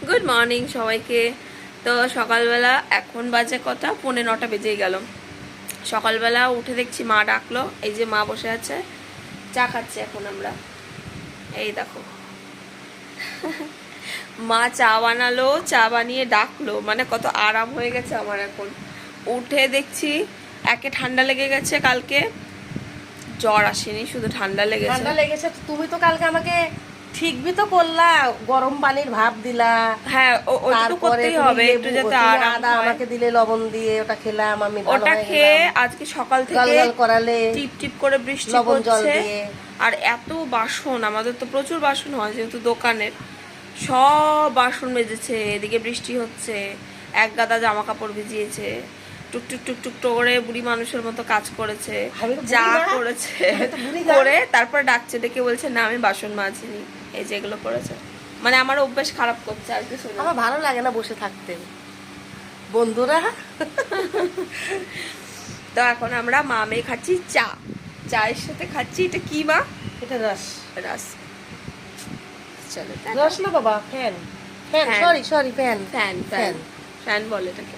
Good morning সবাইকে। তো সকালবেলা এখন বাজে কটা, 9:45 বেজেই গেল। সকালবেলা উঠে দেখছি মা ডাকলো, এই যে মা বসে আছে, চা খাচ্ছি এখন আমরা। এই দেখো মা চা বানালো, চা বানিয়ে ডাকলো, মানে কত আরাম হয়ে গেছে আমার এখন। উঠে দেখছি একে ঠান্ডা লেগে গেছে, কালকে জ্বর আসেনি, শুধু ঠান্ডা লেগেছে। ঠান্ডা লেগেছে তো তুমি তো কালকে আমাকে ঠিকই তো করলা, গরম পানির ভাপ দিলা। হ্যাঁ ওটা তো তারপরে করতেই তুমি হবে, একটু যাতে আরাম আদা হয়। আমাকে দিলে, লবণ দিয়ে ওটা খেলাম আমি, ভালো ওটা হয়ে খেয়ে গেলাম। আজকে সকাল গাল থেকে গাল করালে টিপ টিপ করে বৃষ্টি লবণ জল পড়ছে। দিয়ে। আর এত বাসন, আমাদের তো প্রচুর বাসন হয় যেহেতু দোকানের, সব বাসন মেজেছে, এদিকে বৃষ্টি হচ্ছে, এক গাদা জামা কাপড় ভিজিয়েছে, টুকটুক টুকটুক করে বুড়ি মানুষের মতো কাজ করেছে, আমি তো যা বুড়ি না, করেছে আমি তো বুড়ি না। করে তারপর ডাকছে, ডেকে বলছে না আমি বাসন মাজিনি, এই যে এগুলো করেছে। মানে আমার অভ্যাস খারাপ করছে আর কিছু না। আমার ভালো লাগে না বসে থাকতে বন্ধুরা। তো এখন আমরা মা মেয়ে খাচ্ছি চা, চায়ের সাথে খাচ্ছি এটা কি মা? এটা রস। রাস। চলো রস না বাবা, fan. Fan, fan. Sorry sorry, fan. Fan fan fan বলে এটাকে।